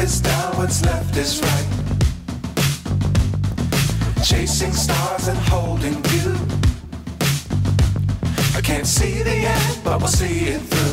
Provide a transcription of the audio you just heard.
is down, what's left is right. Chasing stars and holding you. I can't see the end, but we'll see it through.